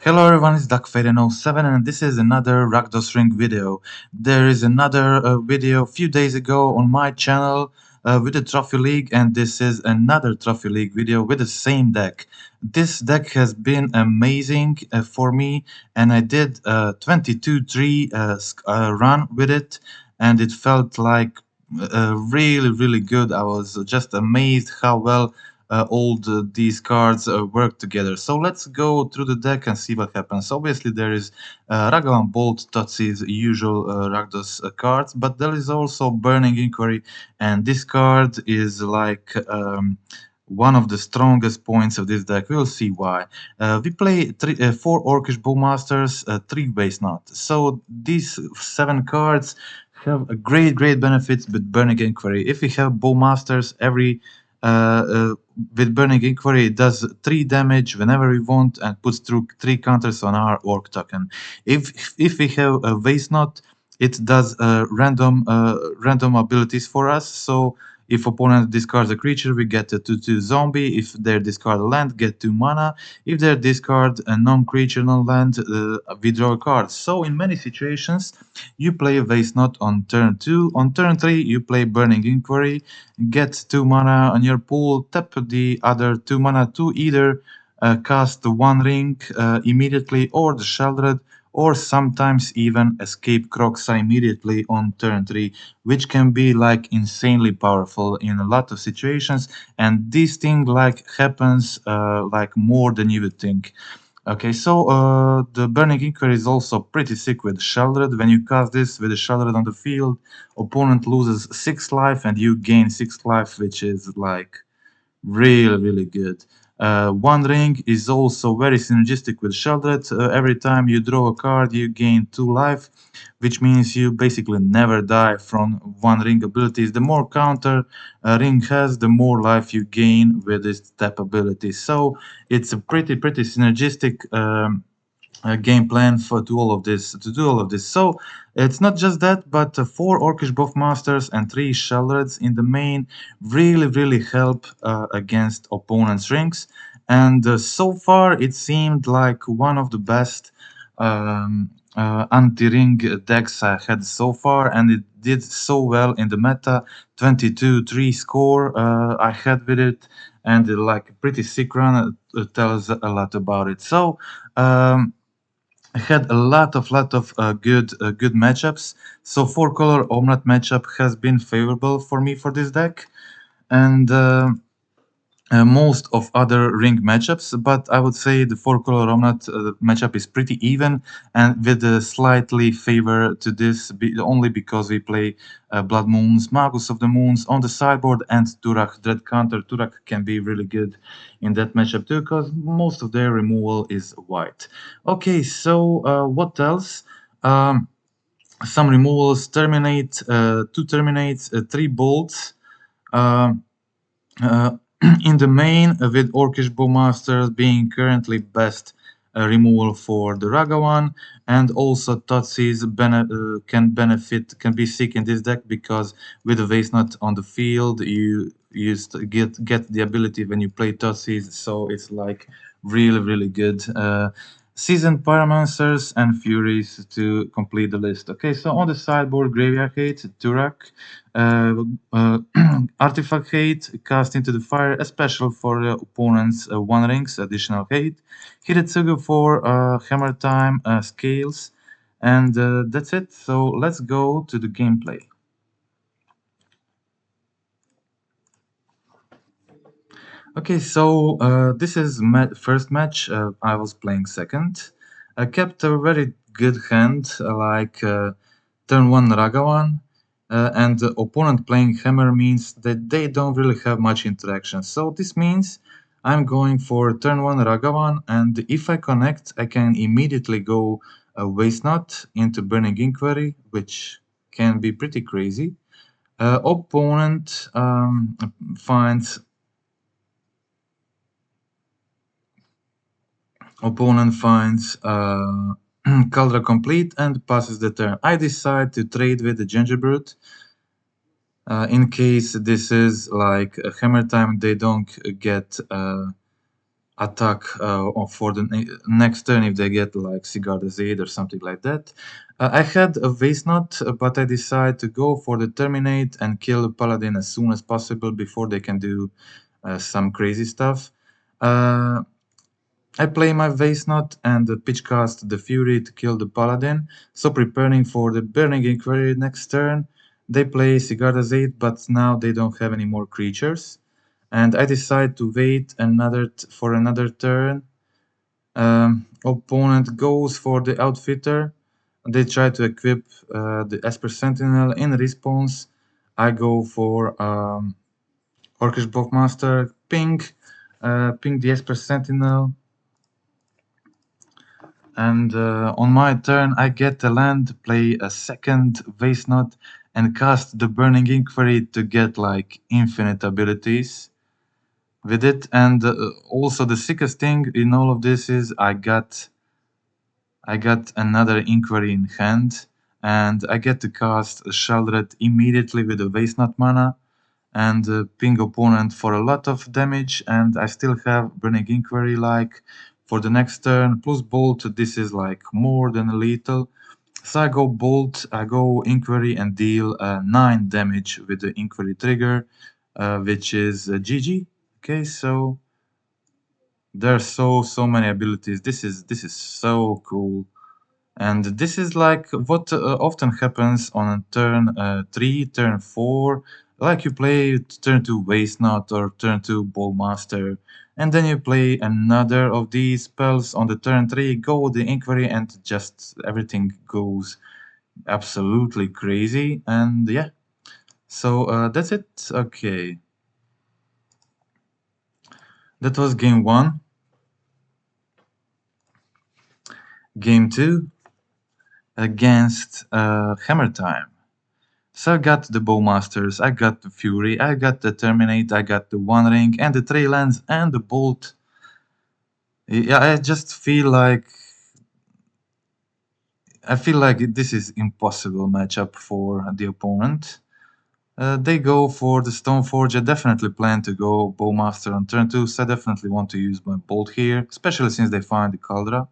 Hello everyone, it's decklist and this is another Rakdosring video. There is another video a few days ago on my channel with the Trophy League, and this is another Trophy League video with the same deck. This deck has been amazing for me, and I did a 22-3 run with it, and it felt like really good. I was just amazed how well all these cards work together. So let's go through the deck and see what happens. Obviously there is Ragavan Bolt, Totzi's usual Rakdos cards, but there is also Burning Inquiry, and this card is like one of the strongest points of this deck. We'll see why. We play 4 Orcish Bowmasters, 3 wastenot. So these 7 cards have a great benefits with Burning Inquiry. If we have Bowmasters, every with Burning Inquiry, it does 3 damage whenever we want and puts through 3 counters on our Orc token. If we have a wastenot, it does random abilities for us. So if opponent discards a creature, we get a 2/2 zombie. If they discard a land, get 2 mana. If they discard a non-creature, non-land, we draw a card. So in many situations, you play a wastenot on turn 2. On turn 3, you play Burning Inquiry, get 2 mana on your pool, tap the other 2 mana to either cast the onering immediately, or the sheoldred, or sometimes even escape Croxa immediately on turn 3, which can be like insanely powerful in a lot of situations, and this thing like happens like more than you would think. Okay, so the Burning Inquiry is also pretty sick with Sheoldred. When you cast this with a Sheoldred on the field, opponent loses 6 life and you gain 6 life, which is like really good. Onering is also very synergistic with Sheoldred. Every time you draw a card, you gain 2 life, which means you basically never die from Onering abilities. The more counter Ring has, the more life you gain with its tap ability. So it's a pretty synergistic game plan to do all of this. So it's not just that, but 4 Orcish Bowmasters and 3 Sheoldreds in the main really help against opponents' rings. And so far it seemed like one of the best anti-ring decks I had so far, and it did so well in the meta. 22-3 score I had with it, and like a pretty sick run tells a lot about it. So I had a lot of good matchups. So 4-color Omnat matchup has been favorable for me for this deck, and most of other ring matchups, but I would say the 4-color Omnat matchup is pretty even, and with a slightly favor to this only because we play Blood Moons, Magus of the Moons on the sideboard, and Turak Dread Counter. Turak can be really good in that matchup too, because most of their removal is white. Okay, so what else? Some removals: terminate, 2 terminates, 3 bolts. In the main, with Orcish Bowmasters being currently best removal for the Ragavan, and also Totzi's can be sick in this deck, because with the wastenot on the field, you get the ability when you play Totzi's, so it's like really good. Seasoned Pyromancers and Furies to complete the list. Okay, so on the sideboard, Graveyard Hate, Turak, Artifact Hate, cast into the fire, a special for the opponent's onerings, additional hate. Hiretsugu for Hammer Time, Scales, and that's it. So let's go to the gameplay. Okay, so this is first match. I was playing second. I kept a very good hand, like turn 1 Ragavan, and the opponent playing Hammer means that they don't really have much interaction. So this means I'm going for turn 1 Ragavan, and if I connect, I can immediately go wastenot into Burning Inquiry, which can be pretty crazy. Opponent finds Caldra complete and passes the turn. I decide to trade with the Gingerbrute. In case this is like a Hammer Time, they don't get attack for the next turn if they get like Sigarda's Aid or something like that. I had a wastenot, but I decided to go for the terminate and kill the paladin as soon as possible before they can do some crazy stuff. I play my wastenot and pitchcast the fury to kill the paladin, so preparing for the burninginquiry next turn. They play Sigarda's Aid, but now they don't have any more creatures. And I decide to wait for another turn. Opponent goes for the outfitter. They try to equip the Esper Sentinel. In response, I go for orcishbowmaster, ping the Esper Sentinel, and on my turn I get the land, play a second wastenot, and cast the burninginquiry to get like infinite abilities with it. And also the sickest thing in all of this is I got another inquiry in hand, and I get to cast a sheoldred immediately with a wastenot mana and ping opponent for a lot of damage, and I still have burninginquiry like for the next turn plus bolt. This is like more than lethal. So I go bolt, I go inquiry and deal 9 damage with the inquiry trigger, which is GG. Okay, so there are so many abilities. This is so cool. And this is like what often happens on turn 3, turn 4. Like you play turn 2 wastenot or turn 2 bowmaster, and then you play another of these spells on the turn 3, go the inquiry, and just everything goes absolutely crazy. And yeah, so that's it. Okay, that was game 1. Game 2 against Hammer Time. So I got the Bowmasters, I got the Fury, I got the Terminate, I got the Onering, and the Trey Lens, and the Bolt. Yeah, I feel like this is impossible matchup for the opponent. They go for the Stoneforge. I definitely plan to go Bowmaster on turn 2, so I definitely want to use my Bolt here, especially since they find the Caldra.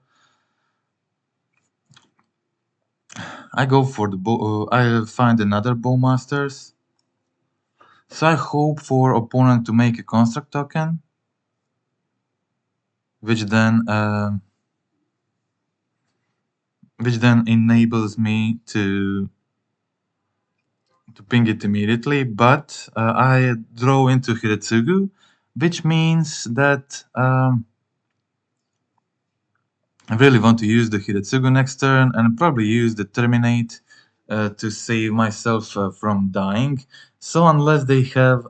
I go for the I find another Bowmasters. So I hope for opponent to make a construct token, which then enables me to ping it immediately. But I draw into Hiretsugu, which means that I really want to use the Hiretsugu next turn and probably use the Terminate to save myself from dying. So unless they have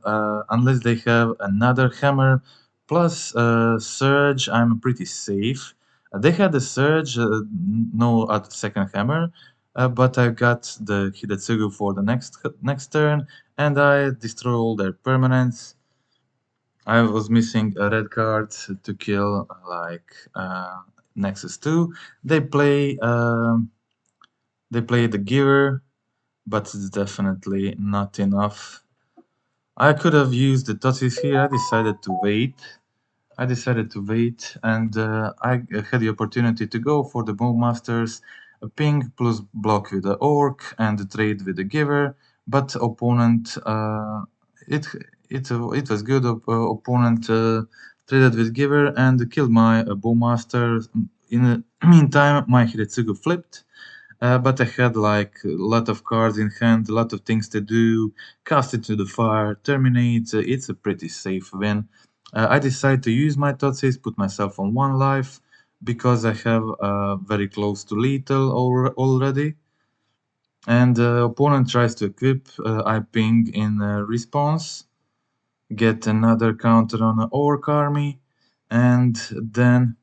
another hammer plus Surge, I'm pretty safe. They had a Surge, no second hammer, but I got the Hiretsugu for the next turn, and I destroy all their permanents. I was missing a red card to kill like Nexus 2. They play the Giver, but it's definitely not enough. I could have used the Totsis here. I decided to wait. And I had the opportunity to go for the Bowmasters, a ping plus block with the Orc and the trade with the Giver, but opponent it was good. Opponent traded with Giver and killed my Bowmaster. In the meantime, my Hiretsugu flipped. But I had like a lot of cards in hand, a lot of things to do, cast it to the fire, terminate. It's a pretty safe win. I decided to use my Totsis, put myself on 1 life, because I have very close to lethal already. And opponent tries to equip, I ping in response, get another counter on an Orc army, and then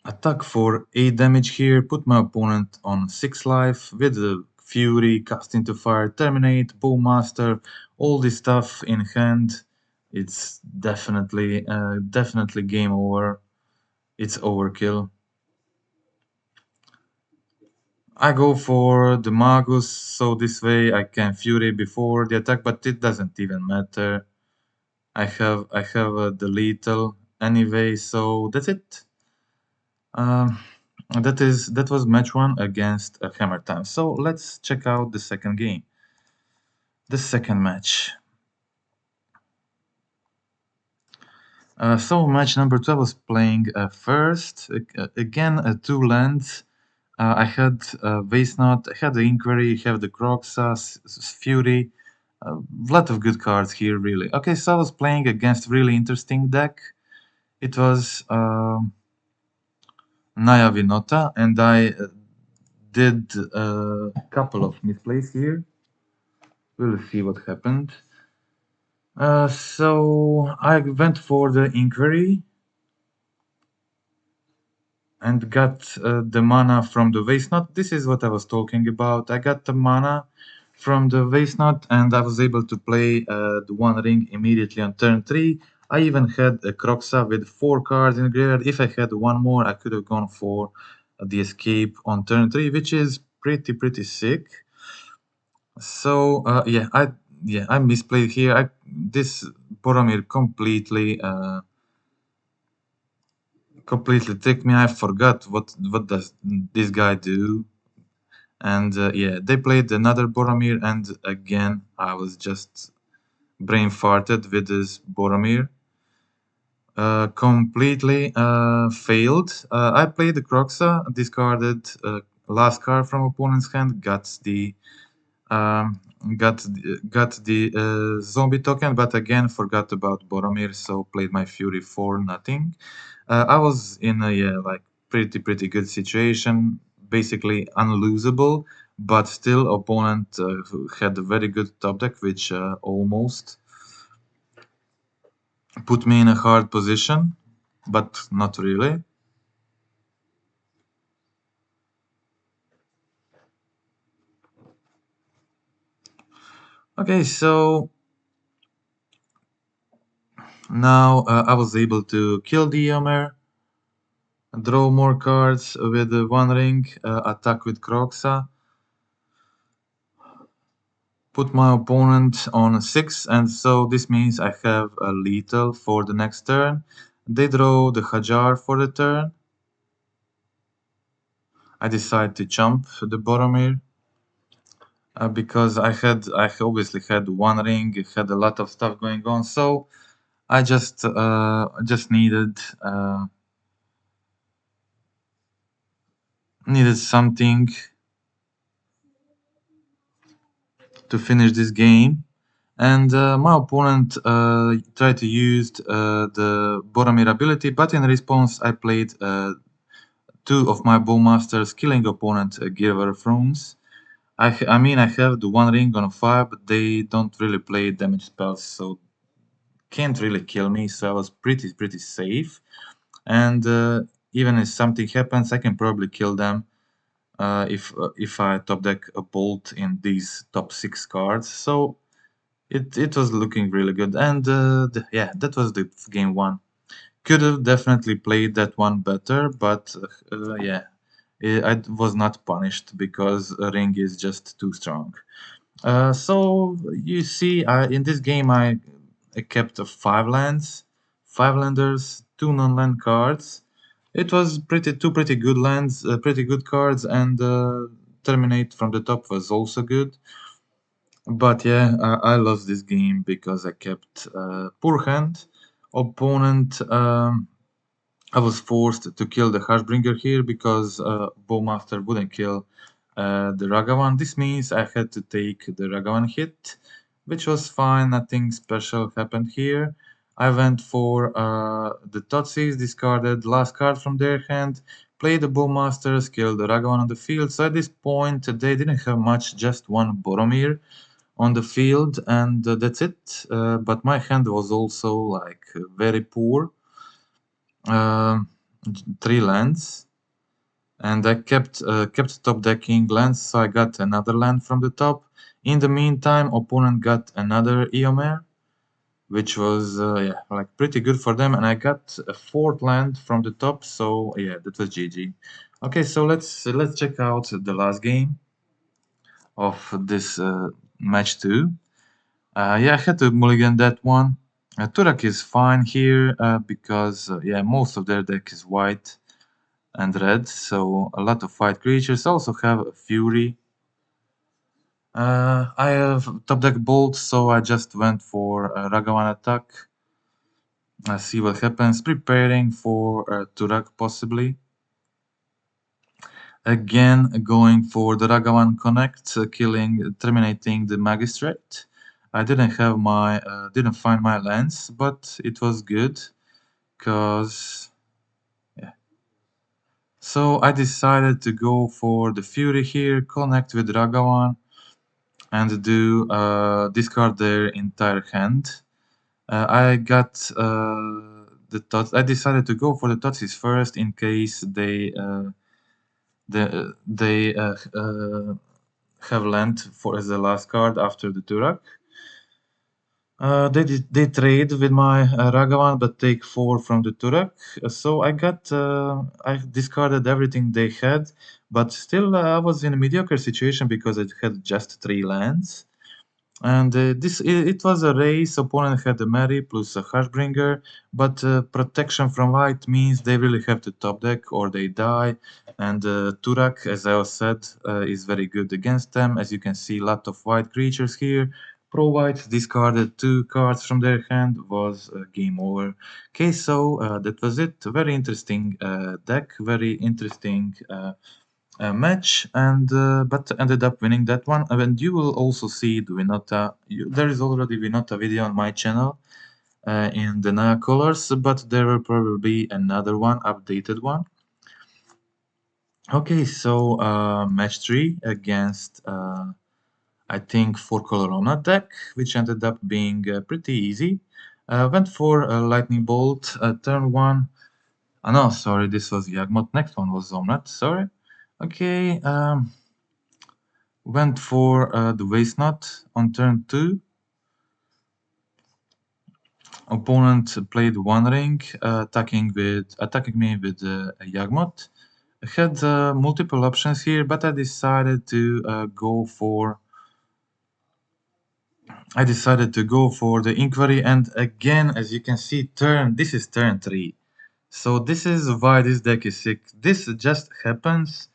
attack for 8 damage here, put my opponent on 6 life with the Fury, cast into fire, terminate, Bowmaster, all this stuff in hand. It's definitely game over. It's overkill. I go for the Magus, so this way I can Fury before the attack, but it doesn't even matter. I have the lethal anyway, so that's it. Um, that was match one against Hammer Time. So let's check out the second game. The second match. So match number 2 I was playing first. Again, 2 lands. I had Wastenot, I had the Inquiry, I have the Croxa, Fury. A lot of good cards here, really. Okay, so I was playing against really interesting deck. It was Naya Vinota, and I did a couple of misplays here. We'll see what happened. So I went for the Inquiry and got the mana from the wastenot. This is what I was talking about. I got the mana from the wastenot and I was able to play the One Ring immediately on turn 3. I even had a Croxa with 4 cards in the graveyard. If I had one more, I could have gone for the escape on turn 3, which is pretty sick. So I misplayed here. This Boromir completely tricked me. I forgot what does this guy do. And they played another Boromir, and again I was just brain farted with this Boromir. Completely failed. I played the Croxa, discarded last card from opponent's hand, um, got the zombie token, but again forgot about Boromir, so played my Fury for nothing. I was in a pretty good situation, basically unlosable, but still opponent who had a very good top deck, which almost put me in a hard position, but not really. Okay, so now I was able to kill the Yomer, draw more cards with the One Ring, attack with Croxa, put my opponent on 6, and so this means I have a lethal for the next turn. They draw the Hajar for the turn. I decide to jump the Boromir because I obviously had One Ring, had a lot of stuff going on, so I just needed something to finish this game. And my opponent tried to use the Boromir ability, but in response I played 2 of my bowmasters, killing opponent Giver of Runes. I mean I have the One Ring on 5, but they don't really play damage spells, so can't really kill me, so I was pretty safe. And even if something happens, I can probably kill them if I top deck a bolt in these top 6 cards. So it was looking really good, and that was the game 1. Could have definitely played that one better, but I was not punished because Ring is just too strong. So you see, in this game I kept 5 lands, 5 landers, 2 non-land cards. It was two pretty good lands, pretty good cards, and Terminate from the top was also good. But yeah, I lost this game because I kept poor hand. Opponent, I was forced to kill the Harshbringer here because Bowmaster wouldn't kill the Ragavan. This means I had to take the Ragavan hit, which was fine, nothing special happened here. I went for the Totsis, discarded last card from their hand, played the Bowmasters, killed the Ragavan on the field. So at this point, they didn't have much, just one Boromir on the field, and that's it. But my hand was also like very poor. Um 3 lands, and I kept top decking lands, so I got another land from the top. In the meantime, opponent got another Eomer, which was like pretty good for them, and I got a 4th land from the top. So yeah, that was GG. Okay, so let's check out the last game of this match 2. I had to mulligan that one. Turak is fine here because yeah, most of their deck is white and red, so a lot of white creatures. Also have a Fury. I have top deck Bolt, so I just went for a Ragavan attack. See what happens. Preparing for Turak possibly. Again, going for the Ragavan Connect, terminating the Magistrate. I didn't find my lens, but it was good, cause yeah. So I decided to go for the Fury here, connect with Ragavan, and do discard their entire hand. I got the Tots. I decided to go for the Totsis first in case they have land for as the last card after the Turak. They trade with my Ragavan, but take 4 from the Turak. So I discarded everything they had, but still I was in a mediocre situation because I had just 3 lands. And it was a race. Opponent had a Mary plus a Harshbringer, but protection from white means they really have to top deck or they die. And Turak, as I said, is very good against them. As you can see, a lot of white creatures here. Pro White discarded 2 cards from their hand, was game over. Okay, so that was it. Very interesting deck, very interesting match, and but ended up winning that one. And you will also see the Winota. There is already Winota video on my channel in the Naya colors, but there will probably be another one, updated one. Okay, so match 3 against I think 4-color Omnat deck, which ended up being pretty easy. Went for Lightning Bolt, turn 1. No, sorry, this was Yawgmoth. Next one was Omnat, sorry. Okay, went for the wastenot on turn 2. Opponent played onering, attacking me with Yawgmoth. I had multiple options here, but I decided to go for the inquiry, and again, as you can see, this is turn 3. So this is why this deck is sick. This just happens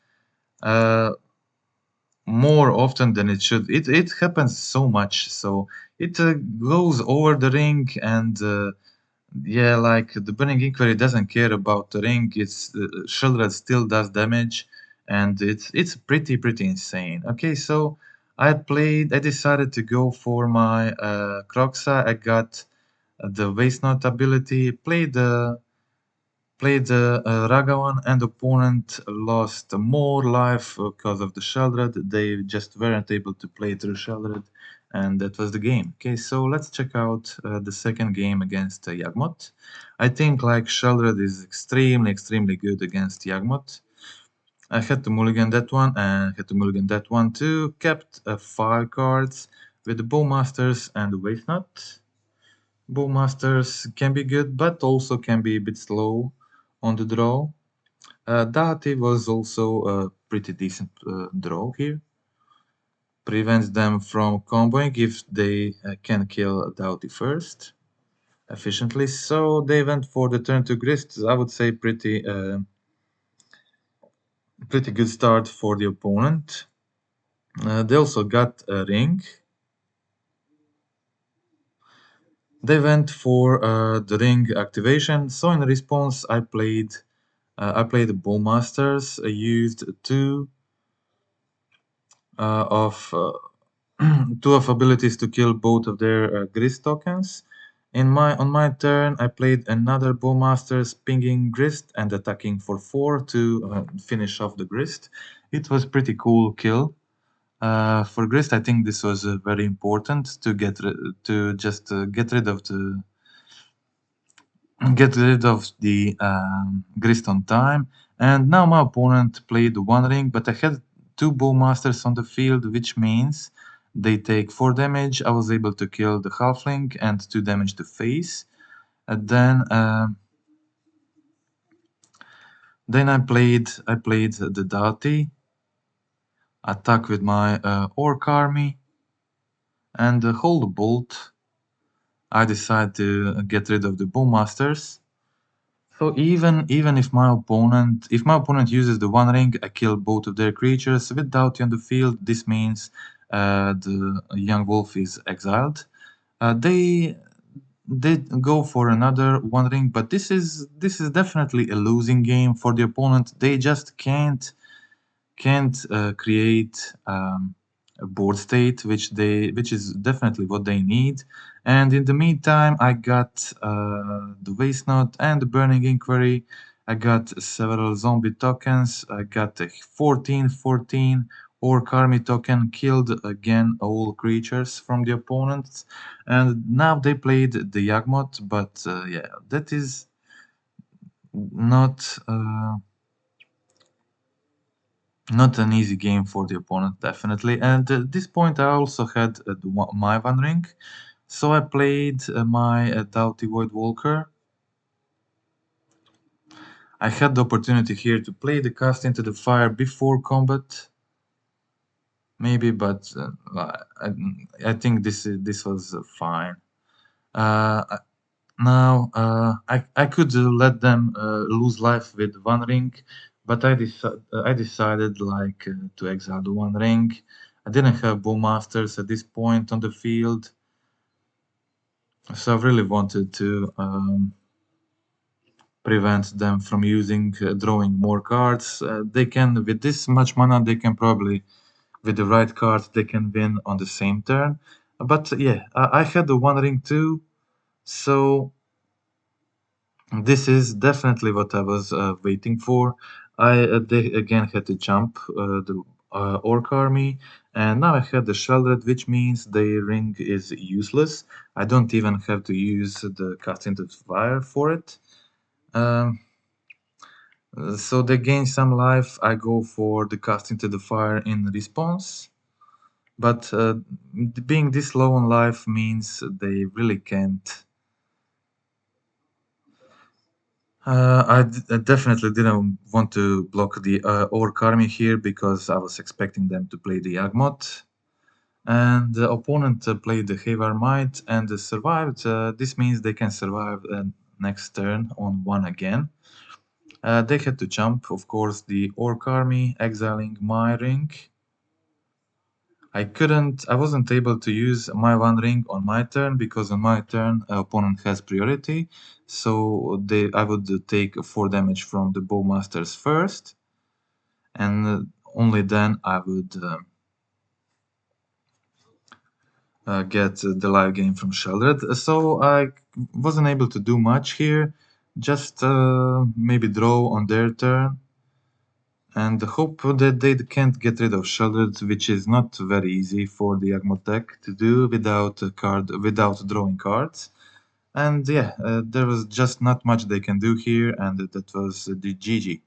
more often than it should. It happens so much. So it goes over the ring, and yeah, like the Burning Inquiry doesn't care about the ring. It's sheoldred still does damage, and it's pretty insane. Okay, so I decided to go for my Croxa. I got the Wastenot ability, played Ragavan, and opponent lost more life because of the sheoldred. They just weren't able to play through sheoldred, and that was the game. Okay, so let's check out the second game against Yawgmoth. I think like sheoldred is extremely good against Yawgmoth. I had to mulligan that one and had to mulligan that one too. Kept 5 cards with the bowmasters and the wastenot. Bowmasters can be good, but also can be a bit slow on the draw. Dati was also a pretty decent draw here. Prevents them from comboing if they can kill Doughty first efficiently. So they went for the turn to Grist. I would say pretty good start for the opponent. They also got a ring. They went for the ring activation. So in response, I played the bowmasters. I used 2 of two of abilities to kill both of their Grist tokens. On my turn, I played another Bowmaster's pinging Grist and attacking for 4 to finish off the Grist. It was pretty cool kill. For Grist, I think this was very important to get rid of the Grist on time. And now my opponent played one ring, but I had 2 Bowmasters on the field, which means they take 4 damage. I was able to kill the Halfling and 2 damage to face. And then I played the Dati, attack with my Orc army, and hold the bolt. I decide to get rid of the bowmasters. So even if my opponent uses the One Ring, I kill both of their creatures without you on the field. This means the young wolf is exiled. They did go for another One Ring, but this is definitely a losing game for the opponent. They just can't create a board state, which is definitely what they need. And in the meantime, I got the wastenot and the burninginquiry. I got several zombie tokens. I got a 14/14 orc army token, killed again all creatures from the opponents. And now they played the Yawgmoth, but yeah, that is not. Not an easy game for the opponent, definitely. And at this point, I also had my One Ring. So I played my Doughty Void Walker. I had the opportunity here to play the cast into the fire before combat, maybe, but I think this was fine. Uh, Now, I could let them lose life with One Ring, but I decided like to exile the One Ring. I didn't have bowmasters at this point on the field, so I really wanted to prevent them from using drawing more cards. They can, with this much mana, they can probably, with the right cards, they can win on the same turn. But yeah, I had the One Ring too, so this is definitely what I was waiting for. They again had to jump the orc army, and now I had the sheoldred, which means the ring is useless. I don't even have to use the cast into fire for it. Um, so they gain some life. I go for the cast into the fire in response. But being this low on life means they really can't. I definitely didn't want to block the orc army here because I was expecting them to play the Yawgmoth. And the opponent played the Havar Might and survived. This means they can survive next turn on one again. They had to jump, of course, the orc army, exiling my ring. I wasn't able to use my One Ring on my turn because on my turn opponent has priority. So I would take 4 damage from the bowmasters first, and only then I would get the live game from sheoldred. So I wasn't able to do much here, just maybe draw on their turn and hope that they can't get rid of sheoldred, which is not very easy for the Yawgmoth deck to do without drawing cards. And yeah, there was just not much they can do here, and that was the GG.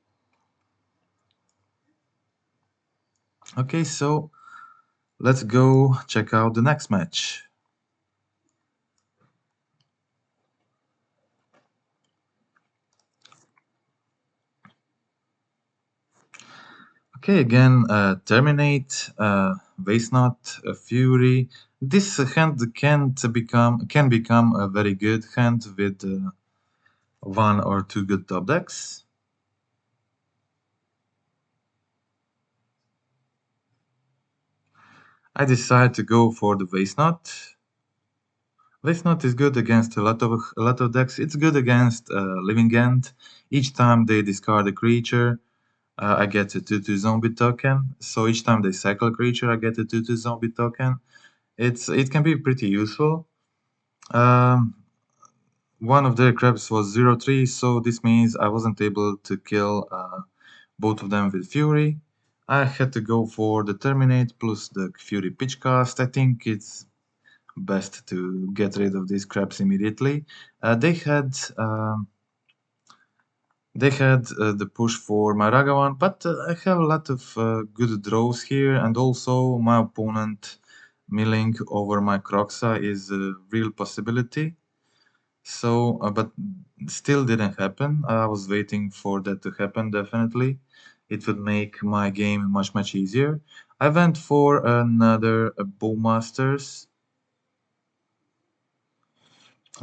Okay, so let's go check out the next match. Okay, again, Terminate, wastenot, Fury. This hand can become a very good hand with one or two good top decks. I decide to go for the wastenot. Wastenot is good against a lot of decks. It's good against Living End. Each time they discard a creature, I get a 2/2 zombie token. So each time they cycle a creature, I get a 2/2 zombie token. It can be pretty useful. One of their crabs was 0/3, so this means I wasn't able to kill both of them with Fury. I had to go for the Terminate plus the Fury Pitchcast. I think it's best to get rid of these crabs immediately. They had the push for my Ragavan, but I have a lot of good draws here, and also my opponent milling over my Croxa is a real possibility. So, but still didn't happen. I was waiting for that to happen, definitely. It would make my game much easier. I went for another Bowmasters.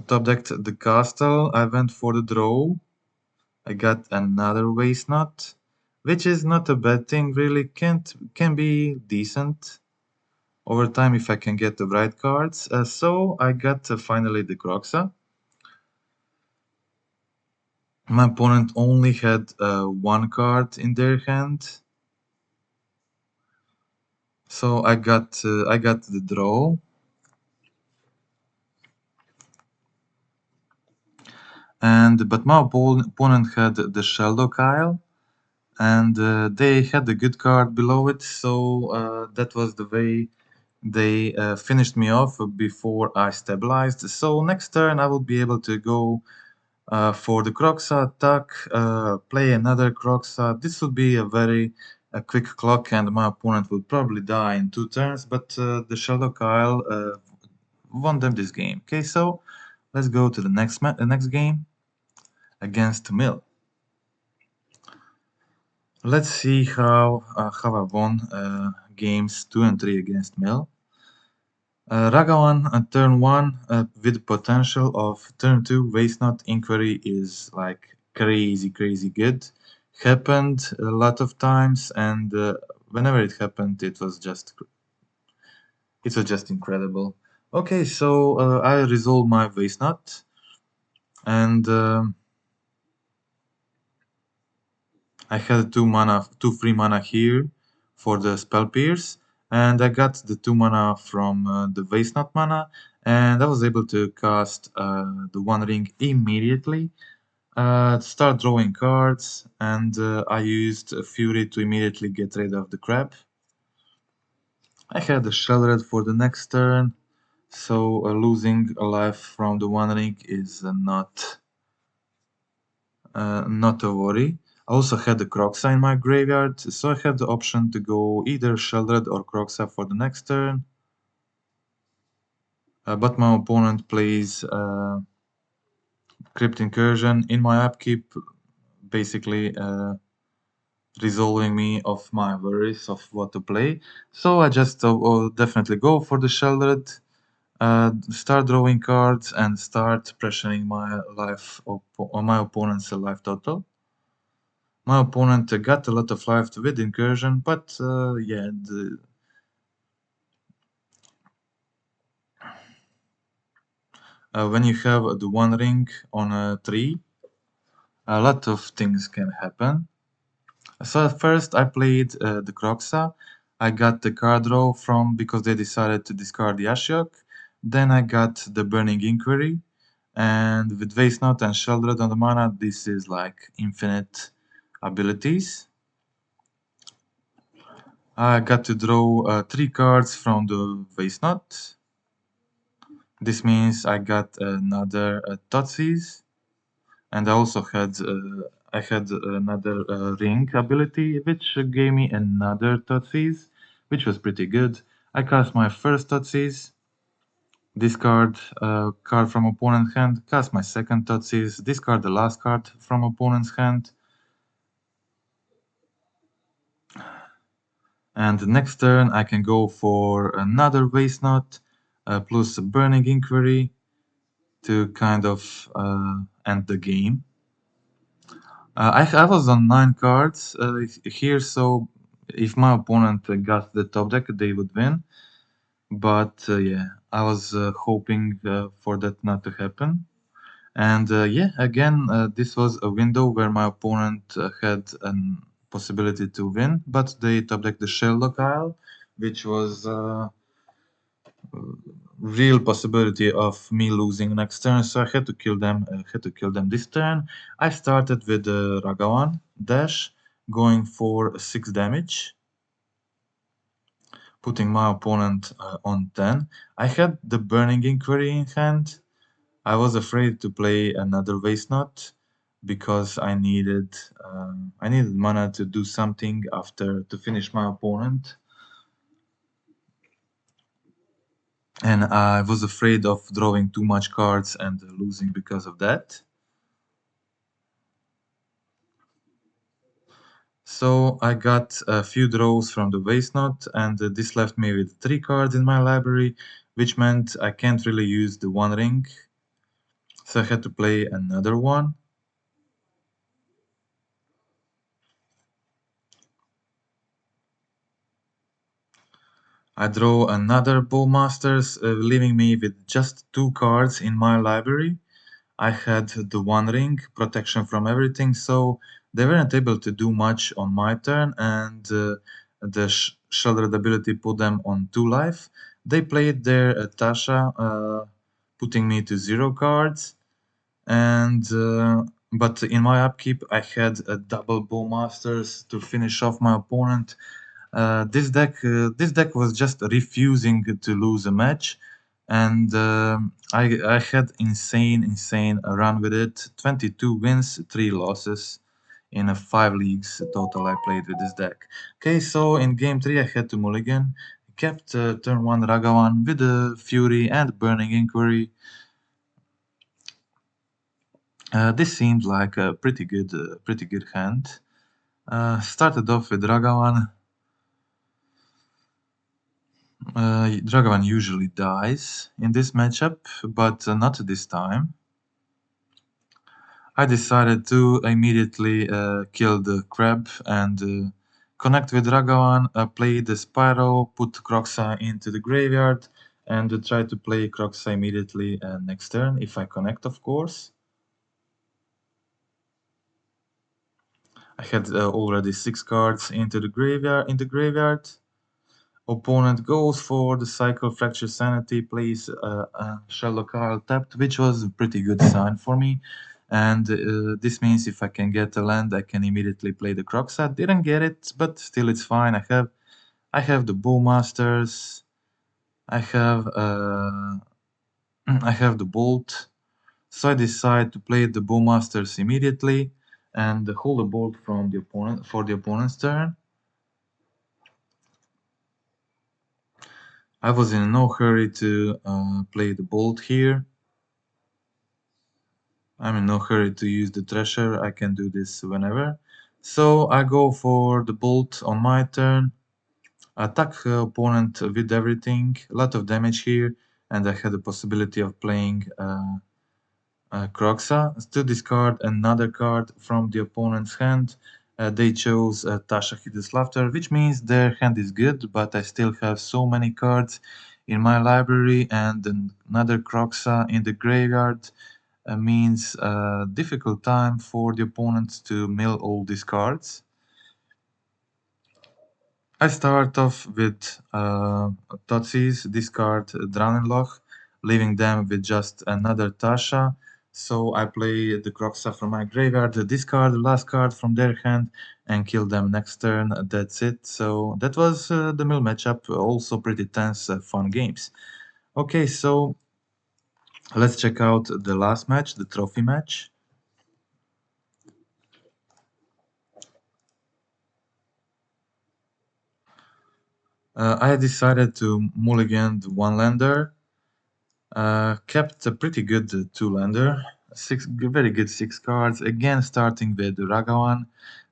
Top decked the castle. I went for the draw. I got another wastenot, which is not a bad thing, really. Can be decent over time if I can get the right cards. So I got finally the Croxa. My opponent only had one card in their hand, so I got the draw. But my opponent had the Sheldokile, and they had a good card below it, so that was the way they finished me off before I stabilized. So next turn I will be able to go for the Croxa attack, play another Croxa. This would be a quick clock, and my opponent will probably die in 2 turns, but the Sheldokile won them this game. Okay, so let's go to the next game against Mill. Let's see how I won games 2 and 3 against Mill. Ragavan turn 1 with potential of turn 2 wastenot inquiry is like crazy good. Happened a lot of times, and whenever it happened it was just incredible. Okay, so I resolve my wastenot, and I had 2 free mana here for the spell pierce, and I got the 2 mana from the wastenot mana, and I was able to cast the One Ring immediately. Start drawing cards, and I used Fury to immediately get rid of the crab. I had the sheoldred for the next turn, so losing a life from the One Ring is not a worry. I also had the Croxa in my graveyard, so I had the option to go either sheoldred or Croxa for the next turn. But my opponent plays Crypt Incursion in my upkeep, basically resolving me of my worries of what to play. So I just will definitely go for the sheoldred, start drawing cards, and start pressuring my life on my opponent's life total. My opponent got a lot of life with incursion, but yeah, when you have the One Ring on a tree, a lot of things can happen. So at first I played the Croxa. I got the card draw from because they decided to discard the Ashiok. Then I got the burninginquiry, and with wastenot and sheoldred on the mana, this is like infinite abilities. I got to draw 3 cards from the wastenot. This means I got another Thoughtseize, and I also had another ring ability, which gave me another Thoughtseize, which was pretty good. I cast my first Thoughtseize, discard a card from opponent's hand, cast my second Thoughtseize, discard the last card from opponent's hand, and the next turn I can go for another wastenot plus a burninginquiry to kind of end the game. I was on 9 cards here, so if my opponent got the top deck, they would win. But yeah, I was hoping for that not to happen. And yeah, again, this was a window where my opponent had a possibility to win, but they top decked the Sheoldokile, which was real possibility of me losing next turn, so I had to kill them. This turn. I started with the Ragavan dash, going for 6 damage, putting my opponent on 10. I had the burninginquiry in hand. I was afraid to play another wastenot because I needed mana to do something after to finish my opponent. And I was afraid of drawing too much cards and losing because of that. So I got a few draws from the wastenot, and this left me with 3 cards in my library, which meant I can't really use the One Ring. So I had to play another one. I draw another bowmasters, leaving me with just 2 cards in my library. I had the onering, protection from everything, so they weren't able to do much on my turn, and the sheoldred ability put them on 2 life. They played their Tasha, putting me to 0 cards, and but in my upkeep I had a double bowmasters to finish off my opponent. This deck was just refusing to lose a match, and I had insane run with it. 22 wins, 3 losses in 5 leagues total I played with this deck. Okay, so in game 3 I had to mulligan, kept turn 1 Ragavan with a Fury and burninginquiry. This seemed like a pretty good hand. Started off with Ragavan. Ragavan usually dies in this matchup, but not this time. I decided to immediately kill the crab and connect with Ragavan, play the Spyro, put Kroxa into the graveyard, and try to play Kroxa immediately next turn, if I connect, of course. I had already 6 cards into the graveyard. Opponent goes for the cycle fracture sanity, plays Shallow Carl tapped, which was a pretty good sign for me. And this means if I can get a land, I can immediately play the Croxa. Didn't get it, but still it's fine. I have the Bowmasters. I have I have the Bolt. So I decide to play the Bowmasters immediately and hold a bolt from the opponent for the opponent's turn. I was in no hurry to play the Bolt here. I'm in no hurry to use the Treasure, I can do this whenever. So I go for the Bolt on my turn, attack opponent with everything, a lot of damage here, and I had the possibility of playing Kroxa to discard another card from the opponent's hand. They chose Tasha Hideous Laughter, which means their hand is good, but I still have so many cards in my library, and another Kroxa in the graveyard means a difficult time for the opponent to mill all these cards. I start off with Totsis, discard Drannenloch, leaving them with just another Tasha. So I play the Kroxa from my graveyard, discard the last card from their hand, and kill them next turn. That's it. So that was the mill matchup. Also pretty tense, fun games. Okay, so let's check out the last match, the trophy match. I decided to mulligan the one lander. Kept a pretty good 2-lander. Very good 6 cards. Again, starting with Ragavan.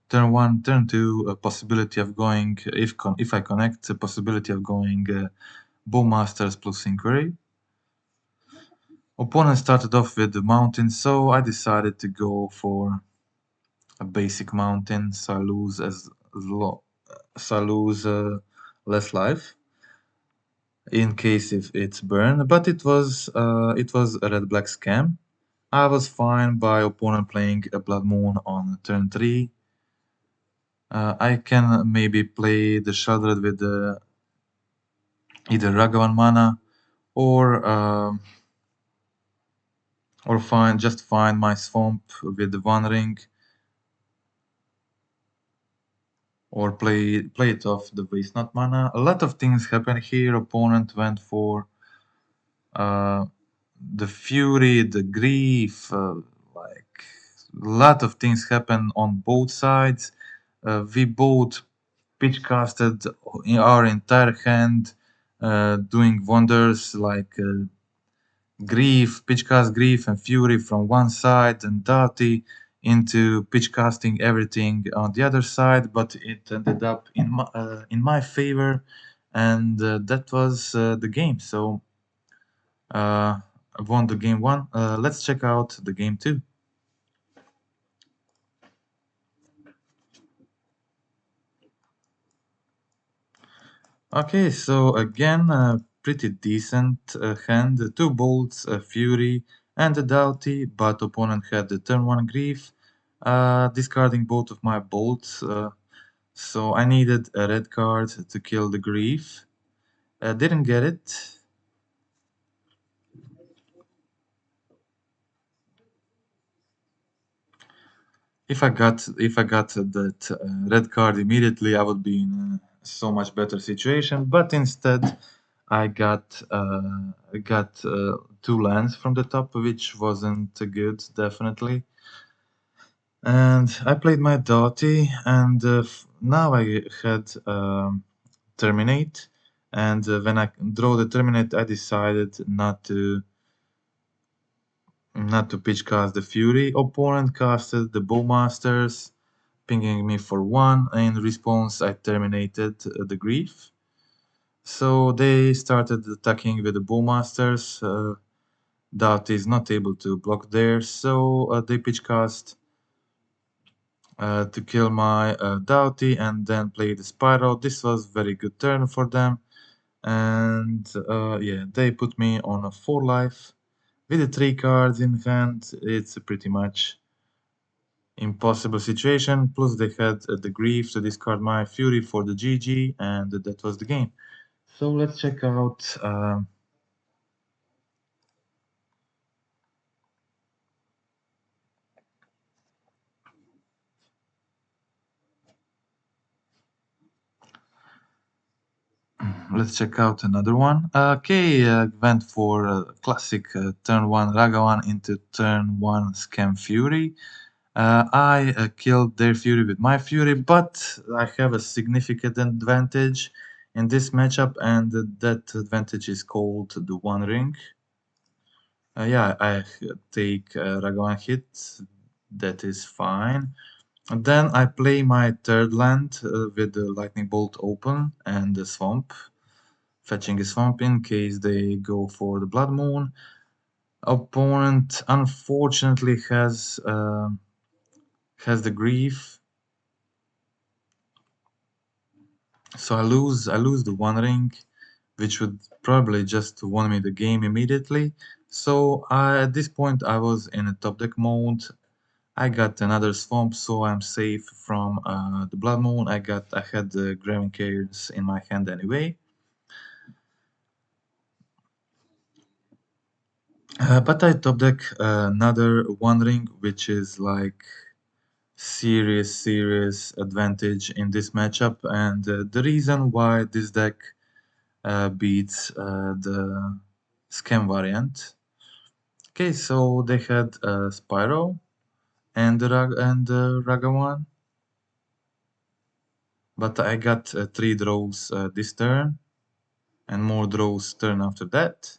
Turn 1, turn 2, a possibility of going, if I connect, a possibility of going Bowmasters plus Inquiry. Opponent started off with the mountain, so I decided to go for a basic mountain, so I lose less life in case if it's burn, but it was a red black scam. I was fine by opponent playing a Blood Moon on turn 3. I can maybe play the Sheoldred with either Ragavan mana or find my Swamp with the One Ring, or play it off the wastenot mana. A lot of things happened here. Opponent went for the Fury, the Grief, like a lot of things happen on both sides. We both pitch casted our entire hand, doing wonders like pitch cast Grief and Fury from one side, and Dati into pitch casting everything on the other side, but it ended up in my favor, and that was the game. So won the game 1. Let's check out the game 2. Okay, so again, pretty decent hand. Two bolts, a fury, and a doughty, but opponent had the turn 1 grief, discarding both of my bolts. So I needed a red card to kill the grief. Didn't get it. If I got that red card immediately, I would be in a so much better situation. But instead, I got two lands from the top, which wasn't good, definitely. And I played my Doughty, and now I had Terminate. And when I draw the Terminate, I decided not to pitch cast the Fury. Opponent casted the Bowmasters, pinging me for 1. In response, I terminated the Grief. So they started attacking with the Bowmasters. That is not able to block there, so they pitch cast to kill my Doughty and then play the Spyro. This was very good turn for them. And yeah, they put me on a 4 life. With the 3 cards in hand, it's pretty much impossible situation. Plus they had the grief to discard my fury for the GG, and that was the game. So let's check out another one. Okay, went for classic turn 1 Ragavan into turn 1 Scam Fury. I killed their Fury with my Fury, but I have a significant advantage in this matchup, and that advantage is called the onering. Yeah, I take Ragavan hit, that is fine. And then I play my third land with the Lightning Bolt open and the Swamp, fetching a Swamp in case they go for the Blood Moon. Opponent unfortunately has the Grief, so I lose the One Ring, which would probably just won me the game immediately. So at this point I was in a top deck mode. I got another Swamp, so I'm safe from the Blood Moon. I had the Graving Cairns in my hand anyway. But I top deck another One Ring, which is like serious advantage in this matchup, and the reason why this deck beats the Scam variant. Okay, so they had Spyro and Ragavan, but I got 3 draws this turn, and more draws turn after that.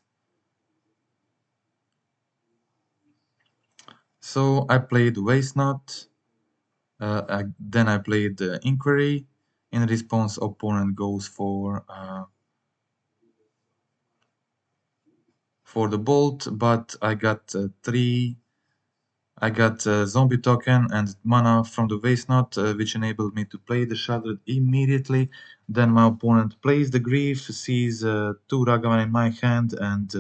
So I played wastenot. Then I played Inquiry. In response, opponent goes for the bolt, but I got 3. I got zombie token and mana from the wastenot, which enabled me to play the sheoldred immediately. Then my opponent plays the grief, sees 2 Ragavan in my hand, and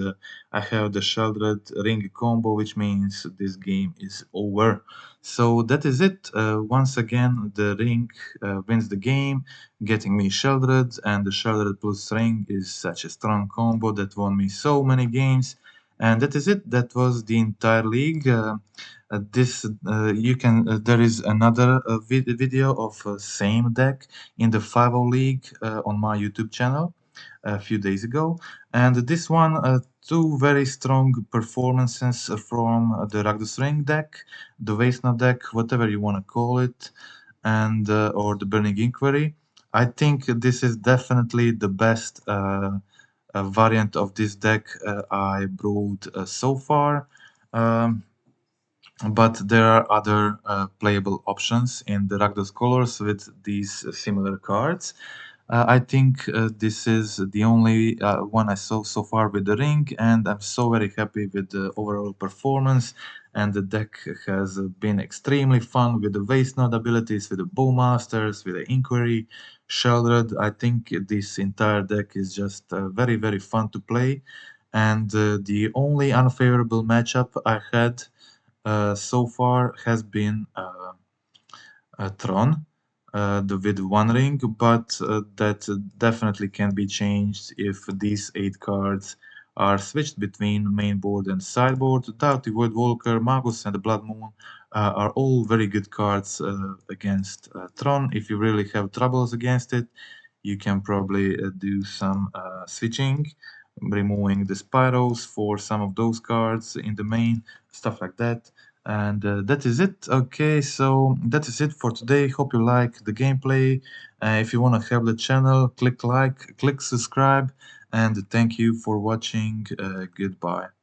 I have the sheoldred ring combo, which means this game is over. So that is it. Once again, the ring wins the game, getting me sheoldred, and the sheoldred plus ring is such a strong combo that won me so many games. And that is it. That was the entire league. This you can there is another video of same deck in the 5 league on my YouTube channel a few days ago, and this one two very strong performances from the Rakdosring deck, the wastenot deck, whatever you want to call it, and or the burninginquiry. I think this is definitely the best variant of this deck I brewed so far. But there are other playable options in the Rakdos colors with these similar cards. I think this is the only one I saw so far with the ring, and I'm so very happy with the overall performance. And the deck has been extremely fun with the wastenot abilities, with the bowmasters, with the inquiry, sheoldred. I think this entire deck is just very fun to play. And the only unfavorable matchup I had so far has been Tron, with one ring, but that definitely can be changed if these 8 cards are switched between mainboard and sideboard. Doughty Voidwalker, Magus, and the Blood Moon are all very good cards against Tron. If you really have troubles against it, you can probably do some switching, removing the spyros for some of those cards in the main, stuff like that. And that is it. Okay, so that is it for today. Hope you like the gameplay. If you want to help the channel, click like, click subscribe, and thank you for watching. Goodbye.